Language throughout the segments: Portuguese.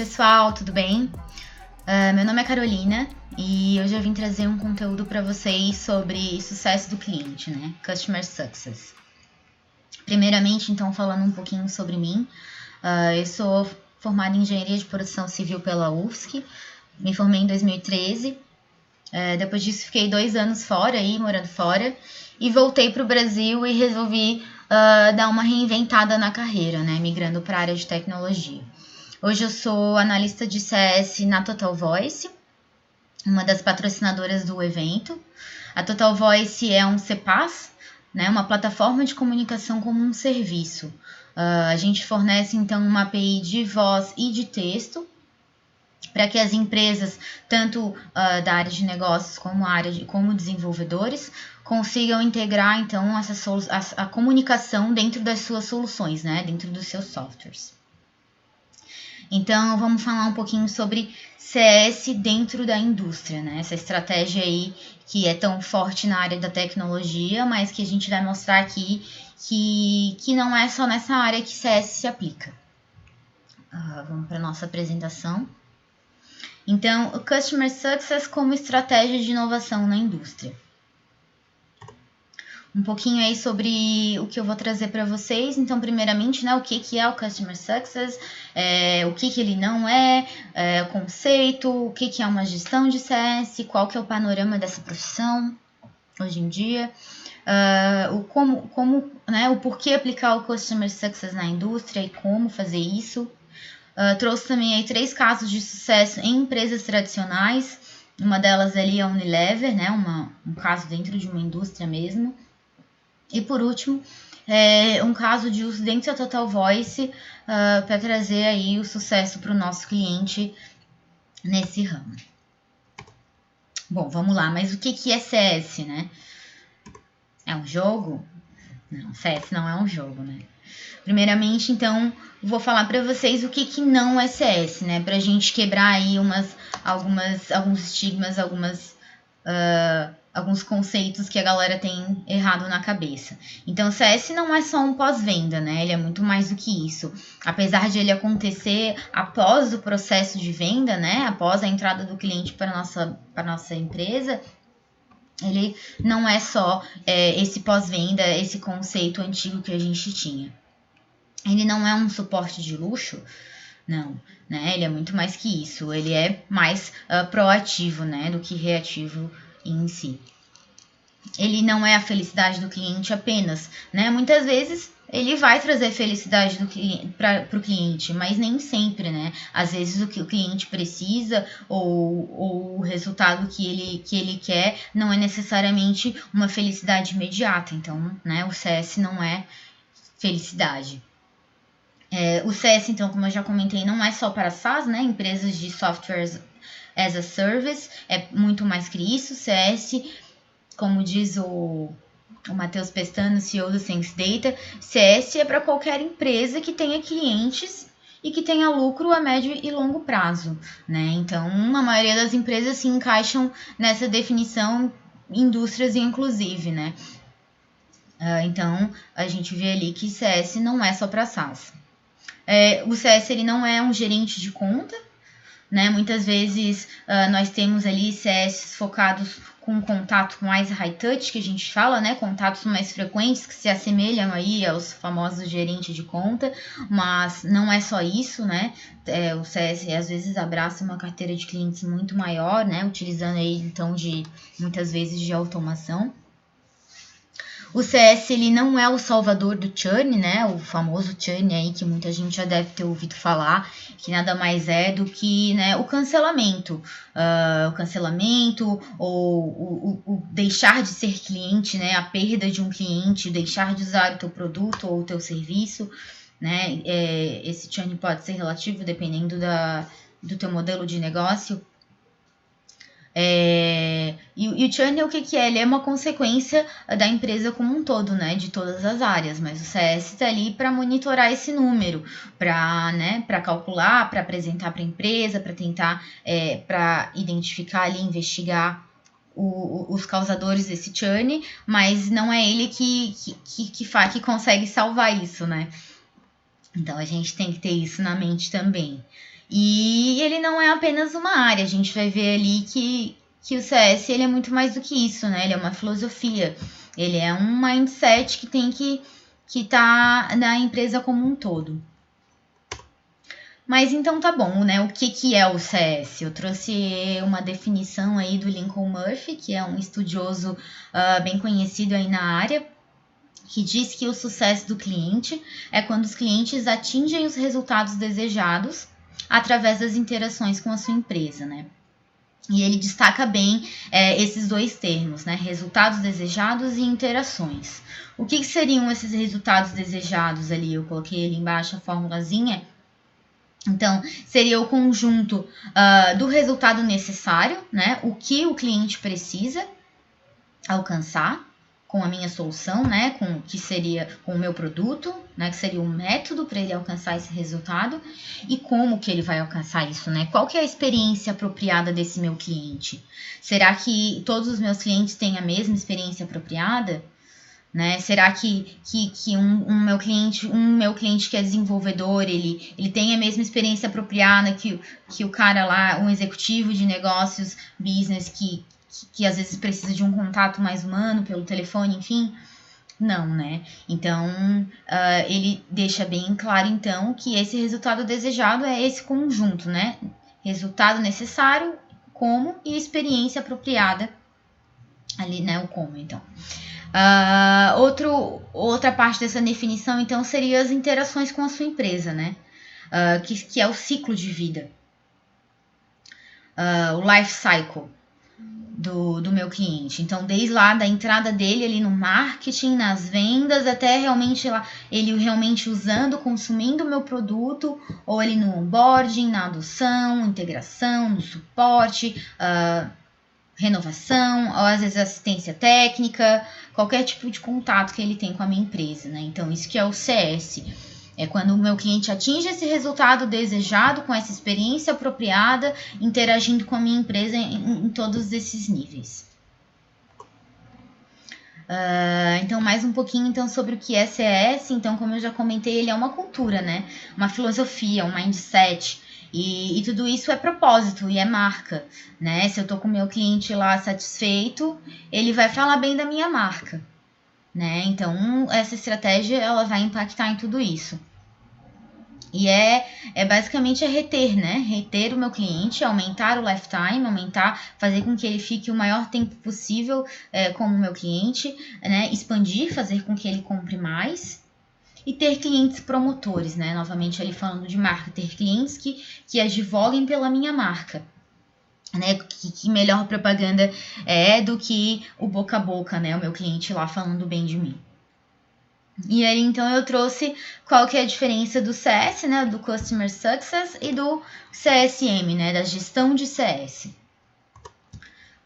pessoal, tudo bem? Meu nome é Carolina e hoje eu vim trazer um conteúdo para vocês sobre sucesso do cliente, né? Customer Success. Primeiramente, então, falando um pouquinho sobre mim, eu sou formada em Engenharia de Produção Civil pela UFSC, me formei em 2013, depois disso fiquei 2 anos fora, morando fora, e voltei para o Brasil e resolvi dar uma reinventada na carreira, né? Migrando para a área de tecnologia. Hoje eu sou analista de CS na Total Voice, uma das patrocinadoras do evento. A Total Voice é um CPaaS, né, uma plataforma de comunicação como um serviço. A gente fornece, então, uma API de voz e de texto para que as empresas, tanto da área de negócios como desenvolvedores, consigam integrar, então, a comunicação dentro das suas soluções, né, dentro dos seus softwares. Então, vamos falar um pouquinho sobre CS dentro da indústria, né? Essa estratégia aí que é tão forte na área da tecnologia, mas que a gente vai mostrar aqui que não é só nessa área que CS se aplica. Vamos para a nossa apresentação. Então, o Customer Success como estratégia de inovação na indústria. Um pouquinho aí sobre o que eu vou trazer para vocês. Então, primeiramente, né, o que é o Customer Success, o que ele não é, o conceito, o que é uma gestão de CS, qual que é o panorama dessa profissão hoje em dia, o porquê aplicar o Customer Success na indústria e como fazer isso. Trouxe também aí 3 casos de sucesso em empresas tradicionais. Uma delas ali é a Unilever, né, um caso dentro de uma indústria mesmo. E por último, um caso de uso dentro da Total Voice para trazer aí o sucesso para o nosso cliente nesse ramo. Bom, vamos lá, mas o que é CS, né? É um jogo? Não, CS não é um jogo, né? Primeiramente, então, vou falar para vocês o que não é CS, né? Para a gente quebrar aí alguns estigmas, alguns conceitos que a galera tem errado na cabeça. Então, o CS não é só um pós-venda, né? Ele é muito mais do que isso. Apesar de ele acontecer após o processo de venda, né? Após a entrada do cliente para a nossa empresa, ele não é só esse pós-venda, esse conceito antigo que a gente tinha. Ele não é um suporte de luxo, não, né? Ele é muito mais que isso. Ele é mais proativo, né, do que reativo em si. Ele não é a felicidade do cliente apenas, né? Muitas vezes ele vai trazer felicidade para o cliente, mas nem sempre, né? Às vezes o que o cliente precisa ou o resultado que ele quer não é necessariamente uma felicidade imediata. Então, né, o CS não é felicidade. O CS, então, como eu já comentei, não é só para SaaS, né? Empresas de software as a service, é muito mais que isso. CS, como diz o Matheus Pestano, CEO do Sense Data, CS é para qualquer empresa que tenha clientes e que tenha lucro a médio e longo prazo, né? Então, a maioria das empresas se encaixam nessa definição, indústrias inclusive, né? Então, a gente vê ali que CS não é só para SaaS. O CS ele não é um gerente de conta, né? Muitas vezes nós temos ali CS focados com contato mais high touch, que a gente fala, né? Contatos mais frequentes que se assemelham aí aos famosos gerentes de conta, mas não é só isso, né? O CS às vezes abraça uma carteira de clientes muito maior, né? Utilizando aí então muitas vezes de automação. O CS ele não é o salvador do churn, né? O famoso churn aí que muita gente já deve ter ouvido falar, que nada mais é do que, né, o cancelamento. O cancelamento ou o deixar de ser cliente, né? A perda de um cliente, deixar de usar o teu produto ou o teu serviço, né? Esse churn pode ser relativo dependendo do teu modelo de negócio. E o churn o que é? Ele é uma consequência da empresa como um todo, né? De todas as áreas, mas o CS está ali para monitorar esse número, para calcular, para apresentar para a empresa, para tentar, para identificar ali, investigar os causadores desse churn, mas não é ele que consegue salvar isso, né? Então a gente tem que ter isso na mente também. E ele não é apenas uma área, a gente vai ver ali que o CS ele é muito mais do que isso, né? Ele é uma filosofia, ele é um mindset que tem que tá na empresa como um todo. Mas então tá bom, né? O que é o CS? Eu trouxe uma definição aí do Lincoln Murphy, que é um estudioso bem conhecido aí na área, que diz que o sucesso do cliente é quando os clientes atingem os resultados desejados através das interações com a sua empresa, né? E ele destaca bem esses dois termos, né? Resultados desejados e interações. O que seriam esses resultados desejados ali? Eu coloquei ali embaixo a formulazinha. Então, seria o conjunto do resultado necessário, né? O que o cliente precisa alcançar com a minha solução, né? Com que seria com o meu produto, né? Que seria o método para ele alcançar esse resultado e como que ele vai alcançar isso, né? Qual que é a experiência apropriada desse meu cliente? Será que todos os meus clientes têm a mesma experiência apropriada? Né? Será que um meu cliente que é desenvolvedor, ele tem a mesma experiência apropriada que o cara lá, um executivo de negócios, business, que às vezes precisa de um contato mais humano pelo telefone, enfim? Não, né? Então, ele deixa bem claro, então, que esse resultado desejado é esse conjunto, né? Resultado necessário, como e experiência apropriada ali, né? O como, então. Outra parte dessa definição, então, seria as interações com a sua empresa, né? Que é o ciclo de vida. O life cycle do meu cliente. Então, desde lá da entrada dele ali no marketing, nas vendas, até ele realmente usando, consumindo o meu produto, ou ele no onboarding, na adoção, integração, no suporte, renovação, ou às vezes assistência técnica, qualquer tipo de contato que ele tem com a minha empresa, né? Então, isso que é o CS. É quando o meu cliente atinge esse resultado desejado, com essa experiência apropriada, interagindo com a minha empresa em todos esses níveis. Então, mais um pouquinho então, sobre o que é CS. Então, como eu já comentei, ele é uma cultura, né? Uma filosofia, um mindset. E tudo isso é propósito e é marca, né? Se eu tô com o meu cliente lá satisfeito, ele vai falar bem da minha marca, né? Então, essa estratégia, ela vai impactar em tudo isso. E basicamente reter, né? Reter o meu cliente, aumentar o lifetime, fazer com que ele fique o maior tempo possível como meu cliente, né? Expandir, fazer com que ele compre mais. E ter clientes promotores, né? Novamente ali falando de marca, ter clientes que advoguem pela minha marca. Né, que melhor propaganda do que o boca a boca, né? O meu cliente lá falando bem de mim. E aí, então, eu trouxe qual que é a diferença do CS, né, do Customer Success, e do CSM, né, da gestão de CS.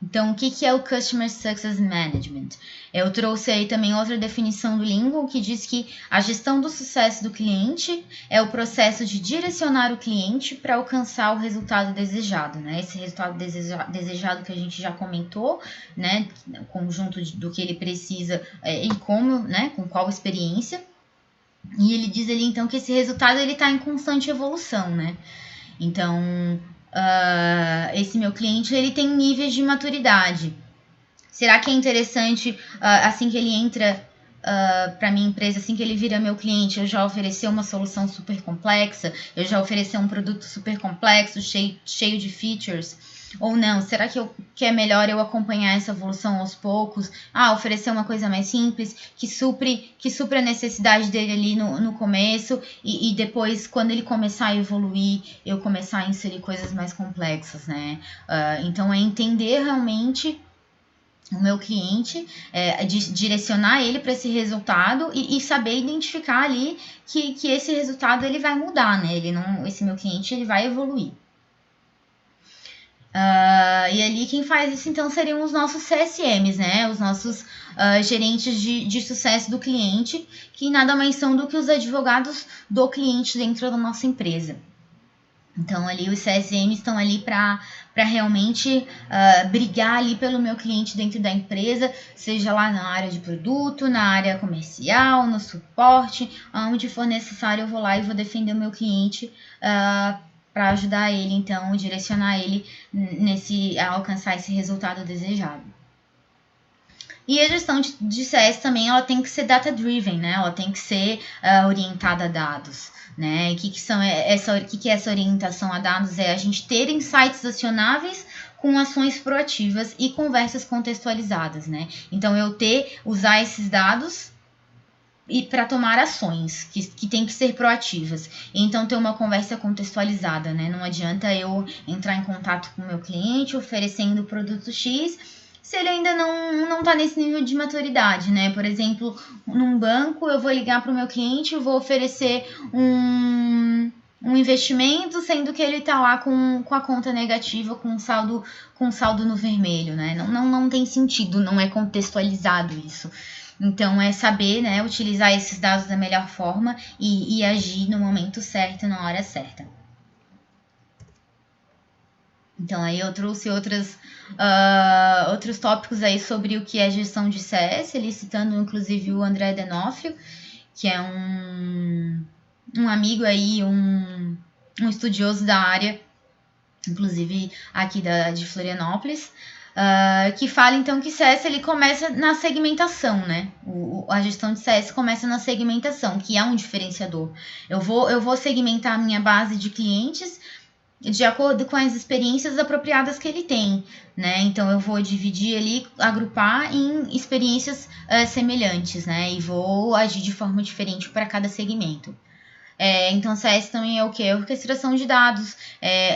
Então, o que é o Customer Success Management? Eu trouxe aí também outra definição do Lincoln, que diz que a gestão do sucesso do cliente é o processo de direcionar o cliente para alcançar o resultado desejado, né? Esse resultado desejado que a gente já comentou, né? O conjunto do que ele precisa e como, né? Com qual experiência. E ele diz ali, então, que esse resultado está em constante evolução, né? Então, esse meu cliente ele tem níveis de maturidade. Será que é interessante, assim que ele entra para minha empresa, assim que ele vira meu cliente, eu já oferecer uma solução super complexa, eu já oferecer um produto super complexo, cheio de features? Ou não? Será que é melhor eu acompanhar essa evolução aos poucos? Oferecer uma coisa mais simples, que supre a necessidade dele ali no começo, e depois, quando ele começar a evoluir, eu começar a inserir coisas mais complexas, né? Então, é entender realmente o meu cliente, direcionar ele para esse resultado e saber identificar ali que esse resultado ele vai mudar, né? Esse meu cliente ele vai evoluir. E ali quem faz isso então seriam os nossos CSMs, né? Os nossos gerentes de sucesso do cliente, que nada mais são do que os advogados do cliente dentro da nossa empresa. Então ali os CSMs estão ali para realmente brigar ali pelo meu cliente dentro da empresa, seja lá na área de produto, na área comercial, no suporte, onde for necessário eu vou lá e vou defender o meu cliente para ajudar ele, então, direcionar ele a alcançar esse resultado desejado. E a gestão de CS também, ela tem que ser data-driven, né? Ela tem que ser orientada a dados, né? E o que é essa orientação a dados? É a gente ter insights acionáveis com ações proativas e conversas contextualizadas, né? Então, usar esses dados e para tomar ações que tem que ser proativas. Então, ter uma conversa contextualizada, né? Não adianta eu entrar em contato com o meu cliente oferecendo o produto X se ele ainda não está nesse nível de maturidade, né? Por exemplo, num banco, eu vou ligar para o meu cliente e vou oferecer um investimento, sendo que ele está lá com a conta negativa, com saldo no vermelho, né? Não tem sentido, não é contextualizado isso. Então, é saber, né, utilizar esses dados da melhor forma e agir no momento certo, na hora certa. Então, aí eu trouxe outros tópicos aí sobre o que é gestão de CS, ele citando inclusive o André D'Onofrio, que é um amigo aí, um estudioso da área, inclusive aqui de Florianópolis, que fala então que CS ele começa na segmentação, né? A gestão de CS começa na segmentação, que é um diferenciador. Eu vou segmentar a minha base de clientes de acordo com as experiências apropriadas que ele tem, né? Então eu vou dividir ali, agrupar em experiências semelhantes, né? E vou agir de forma diferente para cada segmento. Então, CS também é o que? Orquestração de dados,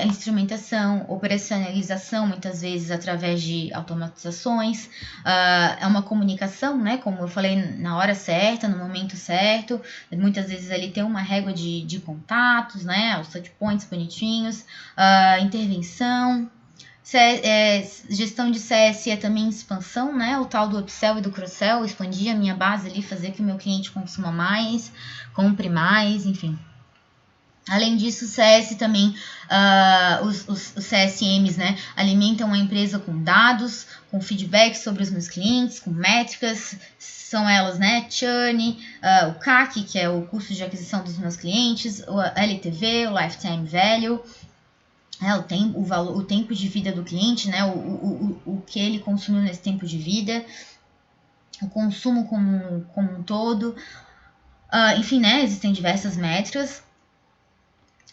instrumentação, operacionalização, muitas vezes através de automatizações, é uma comunicação, né? Como eu falei, na hora certa, no momento certo, muitas vezes ali tem uma régua de contatos, né? Os touch points bonitinhos, intervenção. Gestão de CS é também expansão, né? O tal do upsell e do cross-sell, expandir a minha base ali, fazer que o meu cliente consuma mais, compre mais, enfim. Além disso, o CS também, os CSMs, né, alimentam a empresa com dados, com feedback sobre os meus clientes, com métricas, são elas, né, churn, o CAC, que é o custo de aquisição dos meus clientes, o LTV, o Lifetime Value, o tempo de vida do cliente, né, o que ele consumiu nesse tempo de vida, o consumo como um todo, enfim, né, existem diversas métricas.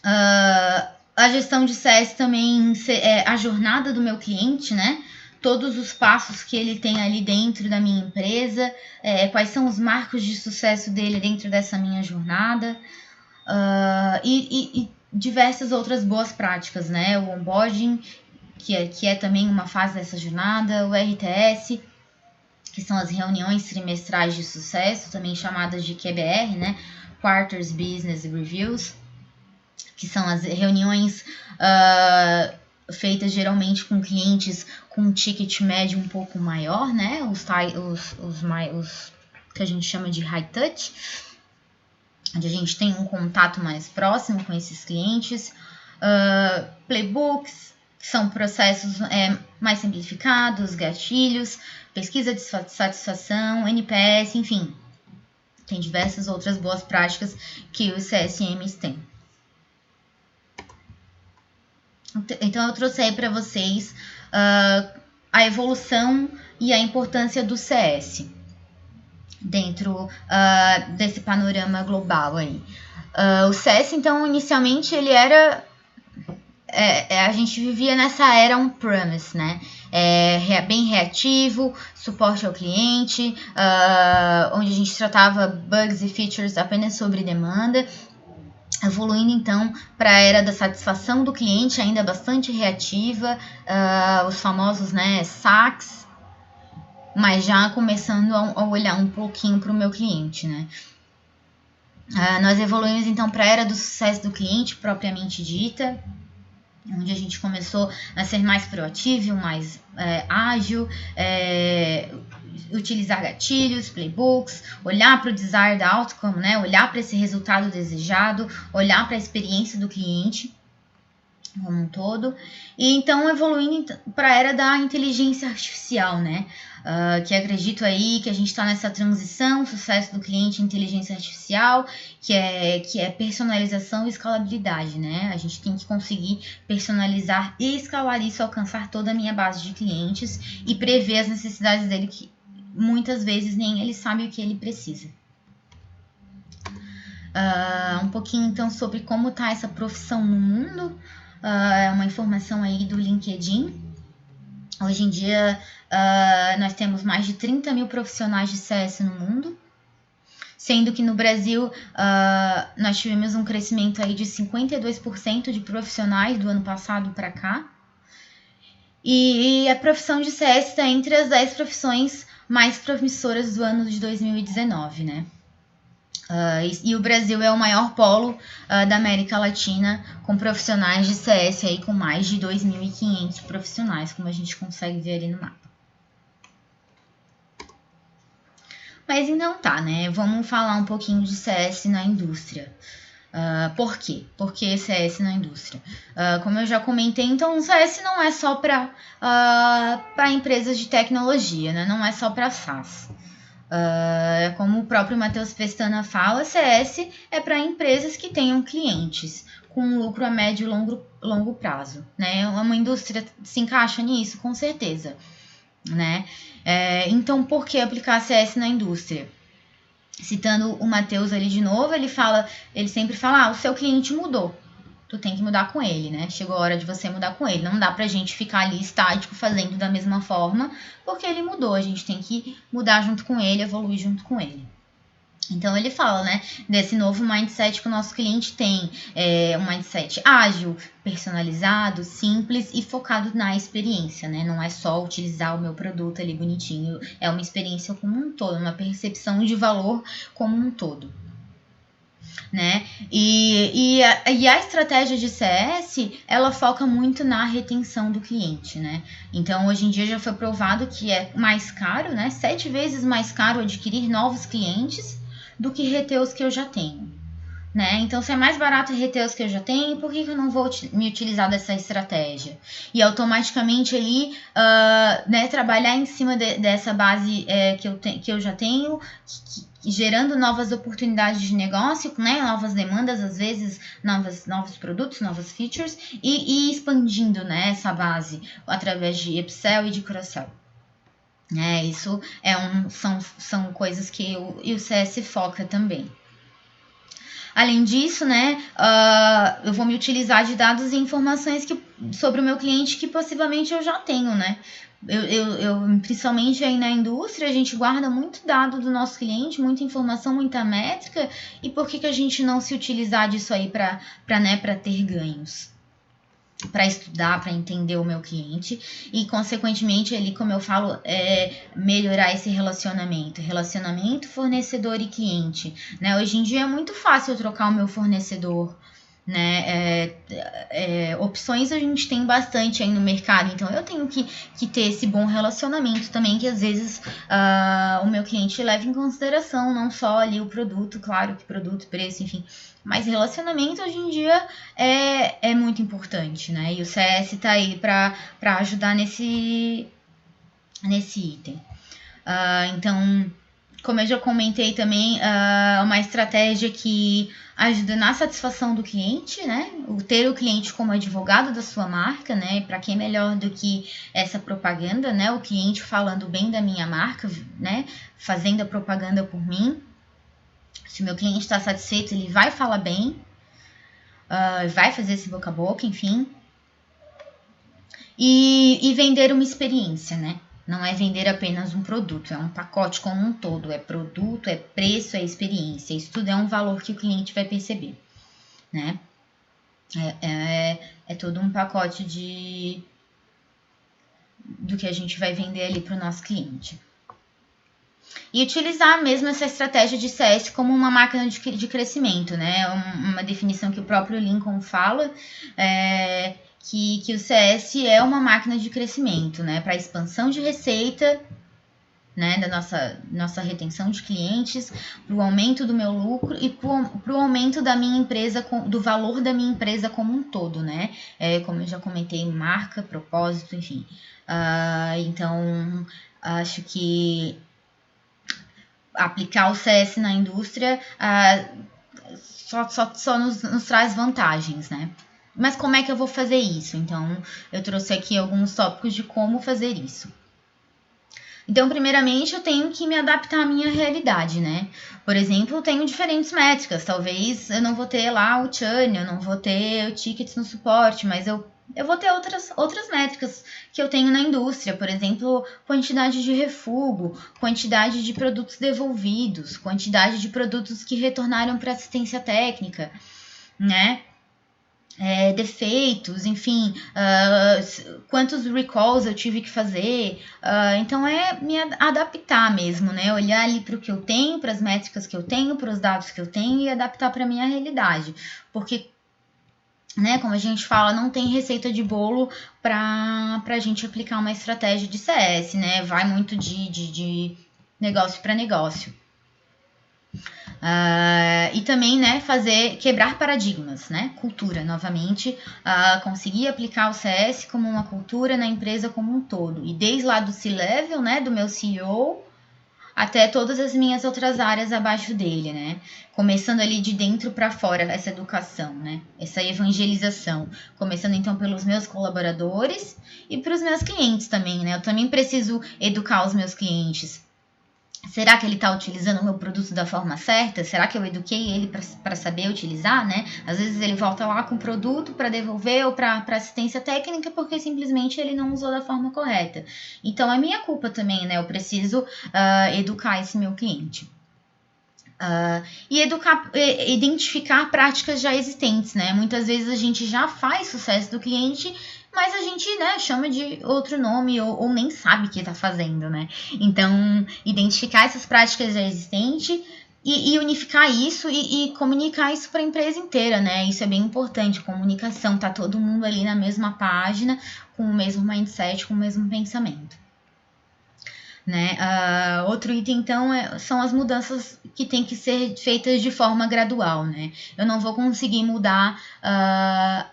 A gestão de CS também é a jornada do meu cliente, né, todos os passos que ele tem ali dentro da minha empresa, quais são os marcos de sucesso dele dentro dessa minha jornada, e diversas outras boas práticas, né? O onboarding, que é também uma fase dessa jornada, o RTS, que são as reuniões trimestrais de sucesso, também chamadas de QBR, né? Quarters Business Reviews, que são as reuniões feitas geralmente com clientes com um ticket médio um pouco maior, né? Os que a gente chama de high touch, onde a gente tem um contato mais próximo com esses clientes, playbooks, que são processos mais simplificados, gatilhos, pesquisa de satisfação, NPS, enfim, tem diversas outras boas práticas que os CSMs têm. Então eu trouxe aí para vocês a evolução e a importância do CS dentro desse panorama global aí. O CS, então, inicialmente, ele era... a gente vivia nessa era on-premise, né? Bem reativo, suporte ao cliente, onde a gente tratava bugs e features apenas sobre demanda, evoluindo, então, para a era da satisfação do cliente, ainda bastante reativa, os famosos, né, SACs, mas já começando a olhar um pouquinho para o meu cliente, né? Nós evoluímos então para a era do sucesso do cliente, propriamente dita, onde a gente começou a ser mais proativo, mais ágil, utilizar gatilhos, playbooks, olhar para o desired outcome, né? Olhar para esse resultado desejado, olhar para a experiência do cliente. como um todo, e então evoluindo para a era da inteligência artificial, né? Que acredito aí que a gente está nessa transição, sucesso do cliente, inteligência artificial, que é personalização e escalabilidade, né? A gente tem que conseguir personalizar e escalar isso, alcançar toda a minha base de clientes e prever as necessidades dele, que muitas vezes nem ele sabe o que ele precisa. Um pouquinho então sobre como está essa profissão no mundo. É uma informação aí do LinkedIn. Hoje em dia, nós temos mais de 30 mil profissionais de CS no mundo, sendo que no Brasil nós tivemos um crescimento aí de 52% de profissionais do ano passado para cá. E a profissão de CS está entre as 10 profissões mais promissoras do ano de 2019, né? E o Brasil é o maior polo da América Latina, com profissionais de CS aí com mais de 2.500 profissionais, como a gente consegue ver ali no mapa. Mas então tá, né? Vamos falar um pouquinho de CS na indústria. Por quê? Por que CS na indústria? Como eu já comentei, então o CS não é só para empresas de tecnologia, né? Não é só para SaaS. Como o próprio Matheus Pestana fala, CS é para empresas que tenham clientes com lucro a médio e longo prazo, né? Uma indústria se encaixa nisso, com certeza, né? Então, por que aplicar CS na indústria? Citando o Matheus ali de novo, ele sempre fala, o seu cliente mudou. Tu tem que mudar com ele, né? Chegou a hora de você mudar com ele. Não dá pra gente ficar ali estático fazendo da mesma forma, porque ele mudou. A gente tem que mudar junto com ele, evoluir junto com ele. Então ele fala, né, desse novo mindset que o nosso cliente tem, um mindset ágil, personalizado, simples e focado na experiência, né? Não é só utilizar o meu produto ali bonitinho, é uma experiência como um todo, uma percepção de valor como um todo. Né? E a estratégia de CS, ela foca muito na retenção do cliente, né? Então, hoje em dia já foi provado que é mais caro, né? 7 vezes mais caro adquirir novos clientes do que reter os que eu já tenho, né? Então, se é mais barato reter os que eu já tenho, por que eu não vou me utilizar dessa estratégia? E automaticamente ali, né, trabalhar em cima dessa base que eu já tenho, gerando novas oportunidades de negócio, né, novas demandas, às vezes novos produtos, novas features, e expandindo, né, essa base através de upsell e de cross-sell. Isso são coisas que o CS foca também. Além disso, né, eu vou me utilizar de dados e informações sobre o meu cliente que possivelmente eu já tenho, né? Eu, principalmente aí na indústria, a gente guarda muito dado do nosso cliente, muita informação, muita métrica, e por que a gente não se utilizar disso aí para ter ganhos? Para estudar, para entender o meu cliente e, consequentemente, ali, como eu falo, melhorar esse relacionamento fornecedor e cliente, né? Hoje em dia é muito fácil eu trocar o meu fornecedor, né? Opções a gente tem bastante aí no mercado, então eu tenho que ter esse bom relacionamento também, que às vezes o meu cliente leva em consideração não só ali o produto, claro que produto, preço, enfim, mas relacionamento hoje em dia é muito importante, né? E o CS tá aí para ajudar nesse item. Então, como eu já comentei também, uma estratégia que ajuda na satisfação do cliente, né? Ter o cliente como advogado da sua marca, né? Para quem é melhor do que essa propaganda, né? O cliente falando bem da minha marca, né? Fazendo a propaganda por mim. Se o meu cliente está satisfeito, ele vai falar bem, vai fazer esse boca a boca, enfim. E vender uma experiência, né? Não é vender apenas um produto, é um pacote como um todo. É produto, é preço, é experiência. Isso tudo é um valor que o cliente vai perceber, né? É todo um pacote do que a gente vai vender ali para o nosso cliente. E utilizar mesmo essa estratégia de CS como uma máquina de crescimento, né? Uma definição que o próprio Lincoln fala, que o CS é uma máquina de crescimento, né? Para expansão de receita né, da nossa retenção de clientes, para o aumento do meu lucro e para o aumento da minha empresa, do valor da minha empresa como um todo, né? Como eu já comentei, marca, propósito, enfim. Então, acho que aplicar o CS na indústria só nos traz vantagens, né? Mas como é que eu vou fazer isso? Então, eu trouxe aqui alguns tópicos de como fazer isso. Então, primeiramente, eu tenho que me adaptar à minha realidade, né? Por exemplo, eu tenho diferentes métricas. Talvez eu não vou ter lá o churn, eu não vou ter o tickets no suporte, mas eu vou ter outras métricas que eu tenho na indústria. Por exemplo, quantidade de refugo, quantidade de produtos devolvidos, quantidade de produtos que retornaram para assistência técnica, né? Defeitos, enfim, quantos recalls eu tive que fazer. Então, me adaptar mesmo, né? Olhar ali para o que eu tenho, para as métricas que eu tenho, para os dados que eu tenho e adaptar para a minha realidade. Porque, né, como a gente fala, não tem receita de bolo para a gente aplicar uma estratégia de CS, né? Vai muito de negócio para negócio. E também, né, quebrar paradigmas, né, cultura, novamente, conseguir aplicar o CS como uma cultura na empresa como um todo, e desde lá do C-Level, né, do meu CEO, até todas as minhas outras áreas abaixo dele, né, começando ali de dentro para fora, essa educação, né, essa evangelização, começando então pelos meus colaboradores e para os meus clientes também, né, eu também preciso educar os meus clientes. Será que ele está utilizando o meu produto da forma certa? Será que eu eduquei ele para saber utilizar, né? Às vezes ele volta lá com o produto para devolver ou para assistência técnica porque simplesmente ele não usou da forma correta. Então é minha culpa também, né? Eu preciso educar esse meu cliente. Identificar práticas já existentes, né? Muitas vezes a gente já faz sucesso do cliente, mas a gente, né, chama de outro nome ou nem sabe o que está fazendo, né? Então, identificar essas práticas já existentes e unificar isso e comunicar isso para a empresa inteira, né? Isso é bem importante, comunicação, tá todo mundo ali na mesma página, com o mesmo mindset, com o mesmo pensamento. Né? Outro item, então, são as mudanças que têm que ser feitas de forma gradual. Né? Eu não vou conseguir mudar a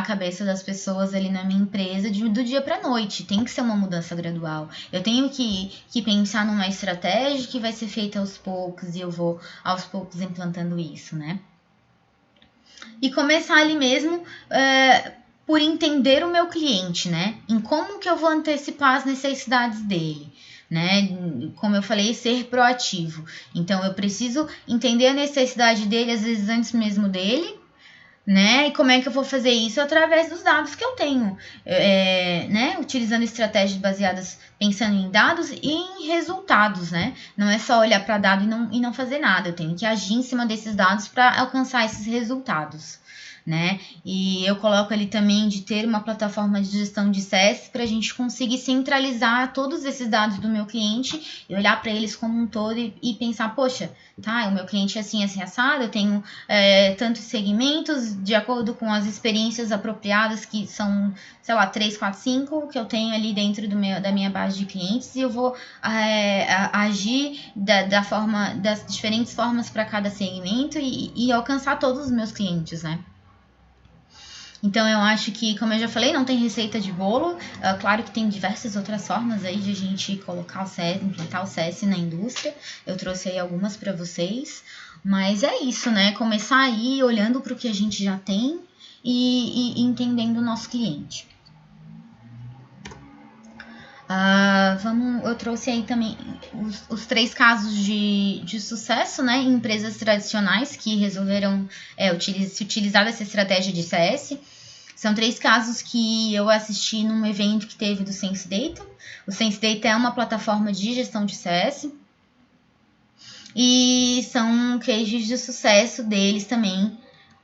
cabeça das pessoas ali na minha empresa do dia para a noite. Tem que ser uma mudança gradual. Eu tenho que pensar numa estratégia que vai ser feita aos poucos e eu vou aos poucos implantando isso. Né? E começar ali mesmo por entender o meu cliente, né? Em como que eu vou antecipar as necessidades dele, né? Como eu falei, ser proativo. Então, eu preciso entender a necessidade dele, às vezes antes mesmo dele, né? E como é que eu vou fazer isso? Através dos dados que eu tenho, né? Utilizando estratégias baseadas, pensando em dados e em resultados, né? Não é só olhar para dado e não fazer nada. Eu tenho que agir em cima desses dados para alcançar esses resultados. Né? E eu coloco ali também de ter uma plataforma de gestão de CS para a gente conseguir centralizar todos esses dados do meu cliente e olhar para eles como um todo e pensar, poxa, tá, o meu cliente é assim assado, eu tenho tantos segmentos de acordo com as experiências apropriadas que são, sei lá, 3, 4, 5 que eu tenho ali dentro da minha base de clientes e eu vou agir das diferentes formas para cada segmento e alcançar todos os meus clientes, né? Então, eu acho que, como eu já falei, não tem receita de bolo. Claro que tem diversas outras formas aí de a gente colocar o CS, implantar o CS na indústria. Eu trouxe aí algumas para vocês. Mas é isso, né? Começar aí olhando para o que a gente já tem e entendendo o nosso cliente. Eu trouxe aí também os 3 casos de sucesso, né? Em empresas tradicionais que resolveram se utilizar dessa estratégia de CS. São 3 casos que eu assisti num evento que teve do Sense Data. O Sense Data é uma plataforma de gestão de CS. E são cases de sucesso deles também,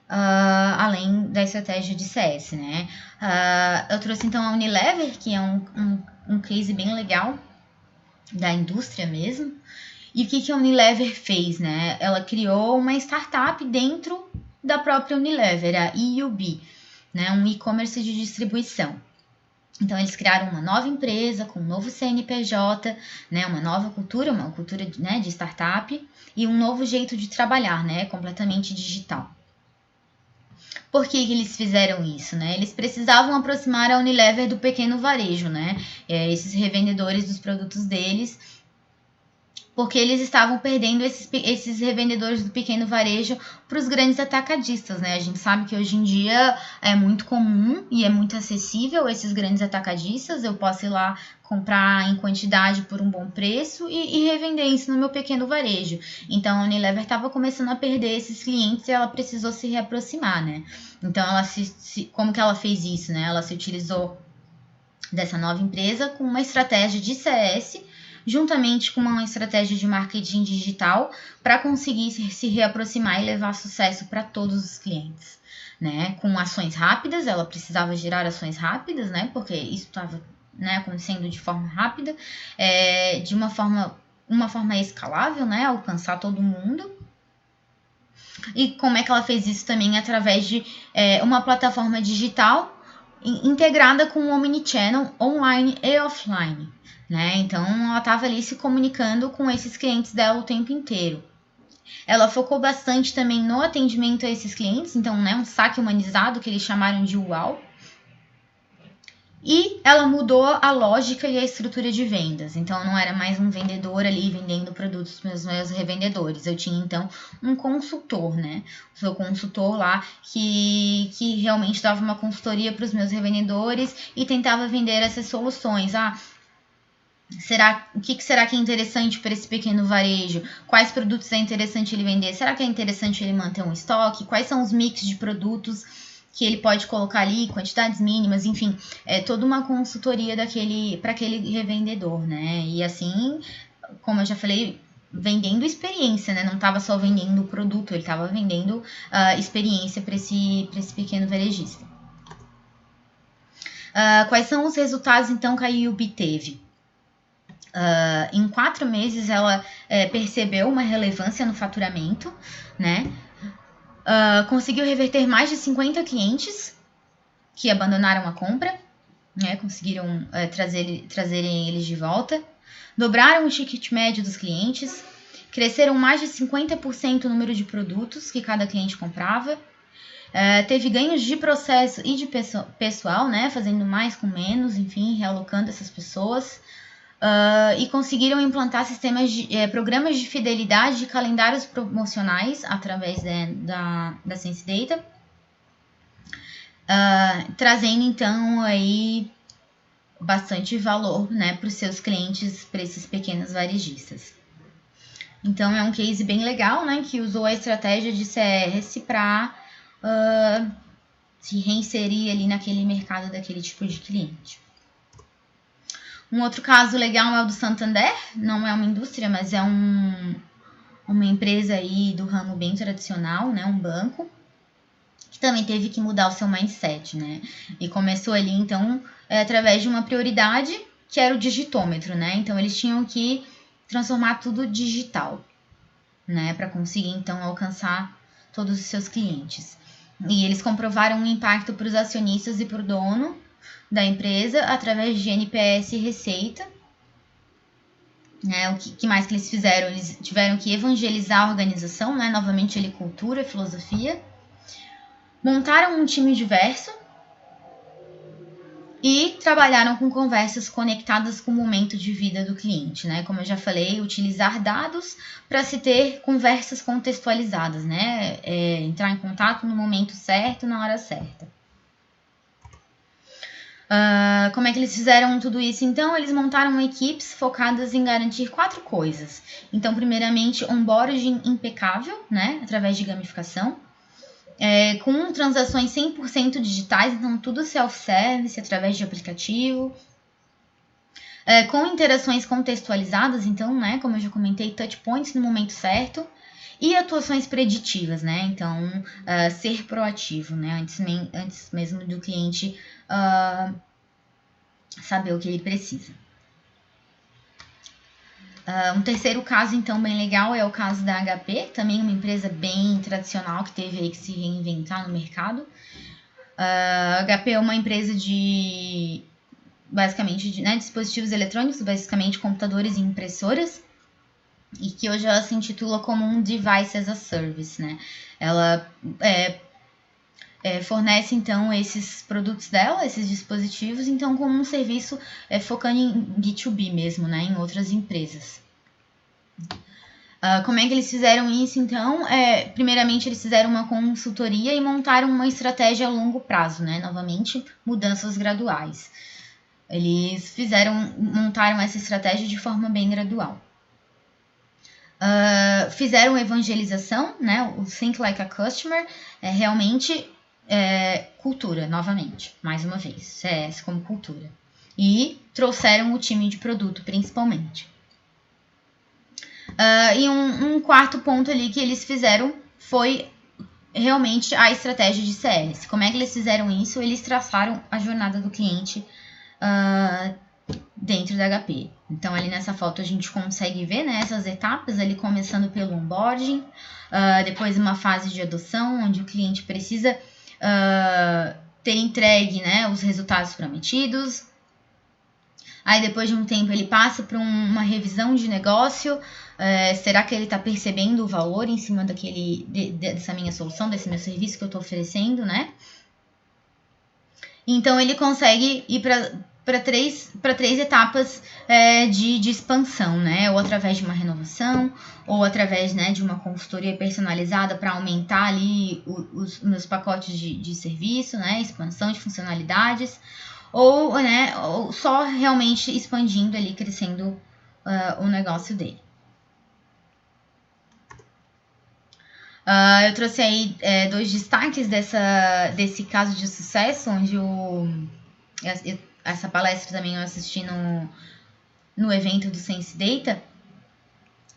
além da estratégia de CS, né? Eu trouxe então a Unilever, que é um case bem legal da indústria mesmo. E o que a Unilever fez, né? Ela criou uma startup dentro da própria Unilever, a EUB, né? Um e-commerce de distribuição. Então, eles criaram uma nova empresa com um novo CNPJ, né, uma nova cultura, uma cultura, né, de startup e um novo jeito de trabalhar, né, completamente digital. Por que eles fizeram isso, né? Eles precisavam aproximar a Unilever do pequeno varejo, né? Esses revendedores dos produtos deles, porque eles estavam perdendo esses revendedores do pequeno varejo para os grandes atacadistas, né? A gente sabe que hoje em dia é muito comum e é muito acessível esses grandes atacadistas. Eu posso ir lá comprar em quantidade por um bom preço e revender isso no meu pequeno varejo. Então a Unilever estava começando a perder esses clientes e ela precisou se reaproximar, né? Então ela como que ela fez isso, né? Ela se utilizou dessa nova empresa com uma estratégia de CS juntamente com uma estratégia de marketing digital para conseguir se reaproximar e levar sucesso para todos os clientes, né? Com ações rápidas, ela precisava gerar ações rápidas, né? Porque isso estava, né, acontecendo de forma rápida, de uma forma escalável, né? Alcançar todo mundo. E como é que ela fez isso também? Através de uma plataforma digital integrada com o Omnichannel online e offline, né? Então, ela estava ali se comunicando com esses clientes dela o tempo inteiro. Ela focou bastante também no atendimento a esses clientes, então, né, um saque humanizado, que eles chamaram de UAU. E ela mudou a lógica e a estrutura de vendas. Então, não era mais um vendedor ali vendendo produtos para os meus revendedores. Eu tinha, então, um consultor, né? O seu consultor lá que realmente dava uma consultoria para os meus revendedores e tentava vender essas soluções. O que será que é interessante para esse pequeno varejo? Quais produtos é interessante ele vender? Será que é interessante ele manter um estoque? Quais são os mix de produtos que ele pode colocar ali, quantidades mínimas, enfim, toda uma consultoria para aquele revendedor, né? E assim, como eu já falei, vendendo experiência, né? Não estava só vendendo o produto, ele estava vendendo experiência para esse pequeno varejista. Quais são os resultados, então, que a IUB teve? Em 4 meses, ela percebeu uma relevância no faturamento, né? Conseguiu reverter mais de 50 clientes que abandonaram a compra, né? Conseguiram trazerem eles de volta. Dobraram o ticket médio dos clientes. Cresceram mais de 50% o número de produtos que cada cliente comprava. Teve ganhos de processo e de pessoal, né? Fazendo mais com menos, enfim, realocando essas pessoas. E conseguiram implantar programas de fidelidade e calendários promocionais através da Sense Data, trazendo então aí bastante valor, né, para os seus clientes, para esses pequenos varejistas. Então é um case bem legal, né, que usou a estratégia de CS para se reinserir ali naquele mercado daquele tipo de cliente. Um outro caso legal é o do Santander, não é uma indústria, mas é uma empresa aí do ramo bem tradicional, né, um banco, que também teve que mudar o seu mindset, né, e começou ali, então, através de uma prioridade, que era o digitômetro, né, então eles tinham que transformar tudo digital, né, para conseguir, então, alcançar todos os seus clientes. E eles comprovaram um impacto para os acionistas e para o dono da empresa através de NPS e receita. O que mais que eles fizeram? Eles tiveram que evangelizar a organização, né? Novamente ali cultura, filosofia. Montaram um time diverso e trabalharam com conversas conectadas com o momento de vida do cliente, né? Como eu já falei, utilizar dados para se ter conversas contextualizadas, né? Entrar em contato no momento certo, na hora certa. Como é que eles fizeram tudo isso? Então, eles montaram equipes focadas em garantir 4 coisas. Então, primeiramente, onboarding impecável, né? Através de gamificação. Com transações 100% digitais, então tudo self-service, através de aplicativo. Com interações contextualizadas, então, né? Como eu já comentei, touch points no momento certo. E atuações preditivas, né? Então, ser proativo, né? Antes mesmo do cliente saber o que ele precisa. Um terceiro caso, então, bem legal é o caso da HP, também uma empresa bem tradicional que teve aí que se reinventar no mercado. A HP é uma empresa de basicamente, né, dispositivos eletrônicos, basicamente computadores e impressoras, e que hoje ela se intitula como um Device as a Service, né? Ela fornece, então, esses produtos dela, esses dispositivos, então, como um serviço focando em B2B mesmo, né? Em outras empresas. Como é que eles fizeram isso, então? Primeiramente, eles fizeram uma consultoria e montaram uma estratégia a longo prazo, né? Novamente, mudanças graduais. Eles montaram essa estratégia de forma bem gradual. Fizeram evangelização, né? O Think Like a Customer, realmente cultura, novamente, mais uma vez, CS como cultura. E trouxeram o time de produto, principalmente. E um quarto ponto ali que eles fizeram foi realmente a estratégia de CS. Como é que eles fizeram isso? Eles traçaram a jornada do cliente dentro da HP. Então, ali nessa foto a gente consegue ver, né, essas etapas, ali começando pelo onboarding, depois uma fase de adoção, onde o cliente precisa ter entregue, né, os resultados prometidos. Aí, depois de um tempo, ele passa para uma revisão de negócio. Será que ele está percebendo o valor em cima dessa minha solução, desse meu serviço que eu estou oferecendo, né? Então, ele consegue ir para três etapas de expansão, né? Ou através de uma renovação, ou através, né, de uma consultoria personalizada para aumentar ali os meus pacotes de serviço, né? Expansão de funcionalidades, ou só realmente expandindo ali, crescendo o negócio dele. Eu trouxe aí 2 destaques desse caso de sucesso, onde essa palestra também eu assisti no evento do Sense Data,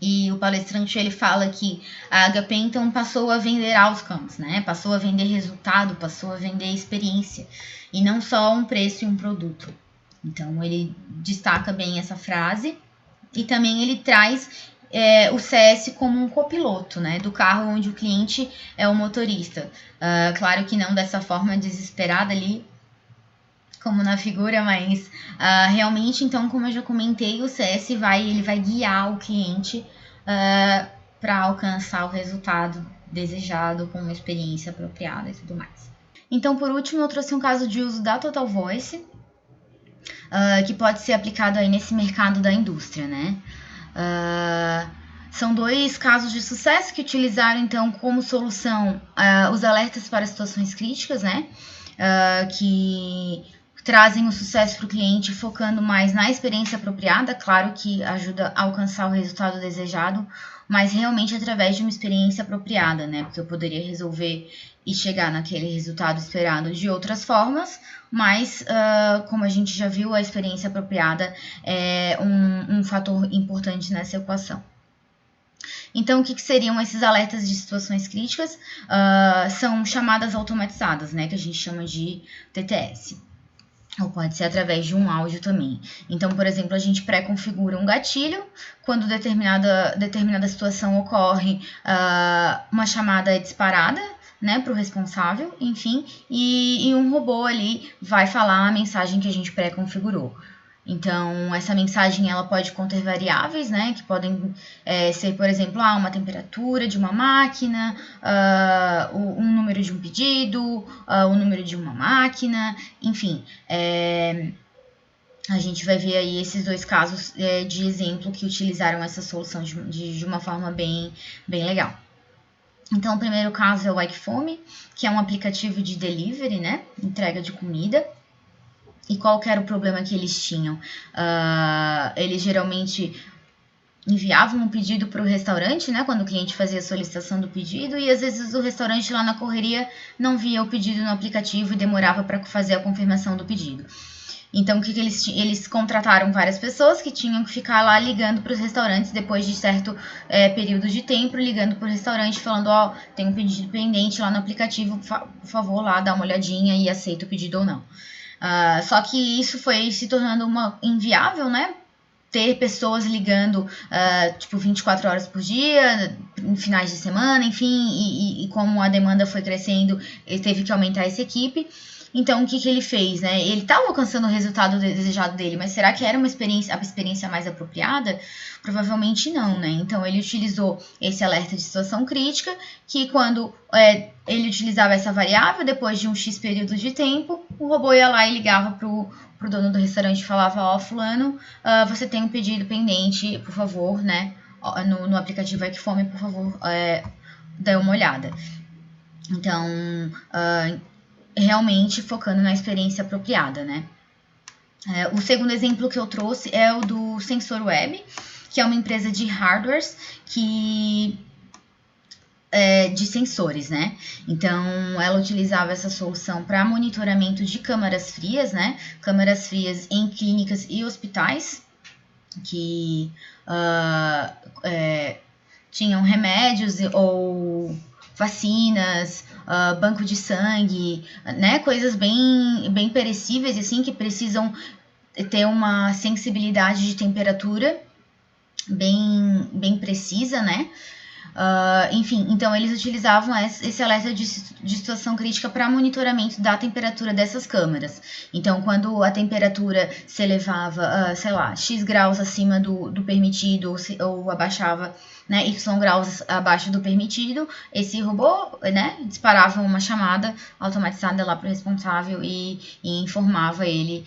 e o palestrante ele fala que a HP então passou a vender outcomes, né? Passou a vender resultado, passou a vender experiência, e não só um preço e um produto. Então ele destaca bem essa frase, e também ele traz o CS como um copiloto, né, do carro onde o cliente é o motorista. Claro que não dessa forma desesperada ali, como na figura, mas realmente, então, como eu já comentei, o CS ele vai guiar o cliente para alcançar o resultado desejado com uma experiência apropriada e tudo mais. Então, por último, eu trouxe um caso de uso da Total Voice, que pode ser aplicado aí nesse mercado da indústria, né? São 2 casos de sucesso que utilizaram, então, como solução os alertas para situações críticas, né? Que trazem o sucesso para o cliente, focando mais na experiência apropriada, claro que ajuda a alcançar o resultado desejado, mas realmente através de uma experiência apropriada, né? Porque eu poderia resolver e chegar naquele resultado esperado de outras formas, mas como a gente já viu, a experiência apropriada é um fator importante nessa equação. Então, o que seriam esses alertas de situações críticas? São chamadas automatizadas, né, que a gente chama de TTS. Ou pode ser através de um áudio também. Então, por exemplo, a gente pré-configura um gatilho. Quando determinada situação ocorre, uma chamada é disparada, né, para o responsável, enfim, e um robô ali vai falar a mensagem que a gente pré-configurou. Então, essa mensagem ela pode conter variáveis, né, que podem ser, por exemplo, uma temperatura de uma máquina, um número de um pedido, o número de uma máquina, enfim. A gente vai ver aí esses 2 casos de exemplo que utilizaram essa solução de uma forma bem legal. Então, o primeiro caso é o Wakefone, que é um aplicativo de delivery, né, entrega de comida. E qual que era o problema que eles tinham? Eles geralmente enviavam um pedido para o restaurante, né, quando o cliente fazia a solicitação do pedido, e às vezes o restaurante lá na correria não via o pedido no aplicativo e demorava para fazer a confirmação do pedido. Então, o que eles contrataram várias pessoas que tinham que ficar lá ligando para os restaurantes depois de certo período de tempo, ligando para o restaurante falando, tem um pedido pendente lá no aplicativo, por favor, lá dá uma olhadinha e aceita o pedido ou não. Só que isso foi se tornando inviável, né? Ter pessoas ligando 24 horas por dia, em finais de semana, enfim, e como a demanda foi crescendo, ele teve que aumentar essa equipe. Então, o que ele fez, né? Ele estava alcançando o resultado desejado dele, mas será que era a experiência mais apropriada? Provavelmente não, né? Então, ele utilizou esse alerta de situação crítica, que quando ele utilizava essa variável, depois de um X período de tempo, o robô ia lá e ligava pro dono do restaurante e falava, ó, fulano, você tem um pedido pendente, por favor, né? No aplicativo Equifome, por favor, dê uma olhada. Então, realmente focando na experiência apropriada, né? O segundo exemplo que eu trouxe é o do SensorWeb, que é uma empresa de hardwares de sensores, né? Então, ela utilizava essa solução para monitoramento de câmaras frias, né? Câmaras frias em clínicas e hospitais, que tinham remédios ou vacinas, banco de sangue, né? Coisas bem perecíveis, assim, que precisam ter uma sensibilidade de temperatura bem precisa, né? Enfim, então eles utilizavam esse alerta de situação crítica para monitoramento da temperatura dessas câmaras. Então, quando a temperatura se elevava, sei lá, X graus acima do permitido ou abaixava, né, Y graus abaixo do permitido, esse robô, né, disparava uma chamada automatizada lá para o responsável e informava ele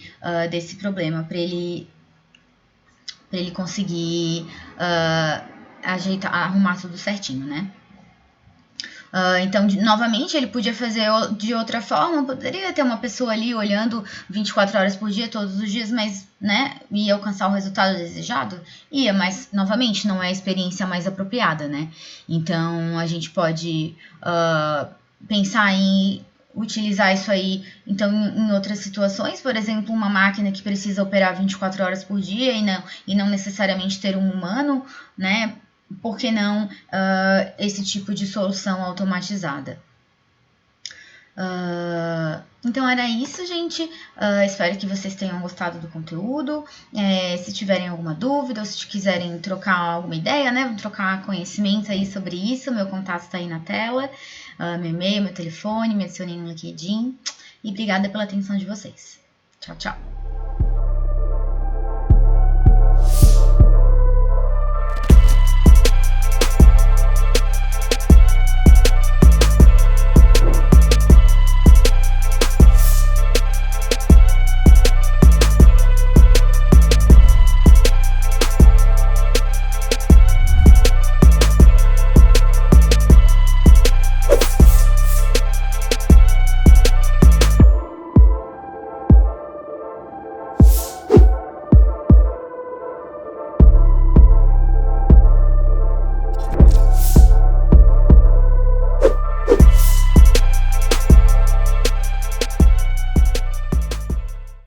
desse problema, para ele conseguir arrumar tudo certinho, né? Então, novamente, ele podia fazer de outra forma, poderia ter uma pessoa ali olhando 24 horas por dia, todos os dias, mas, né, ia alcançar o resultado desejado? Ia, mas, novamente, não é a experiência mais apropriada, né? Então, a gente pode pensar em utilizar isso aí, então, em outras situações, por exemplo, uma máquina que precisa operar 24 horas por dia e não necessariamente ter um humano, né? Por que não esse tipo de solução automatizada? Então era isso, gente. Espero que vocês tenham gostado do conteúdo. Se tiverem alguma dúvida ou se quiserem trocar alguma ideia, né? Trocar conhecimento aí sobre isso, meu contato está aí na tela. Meu e-mail, meu telefone, me adicionem no LinkedIn. E obrigada pela atenção de vocês. Tchau, tchau.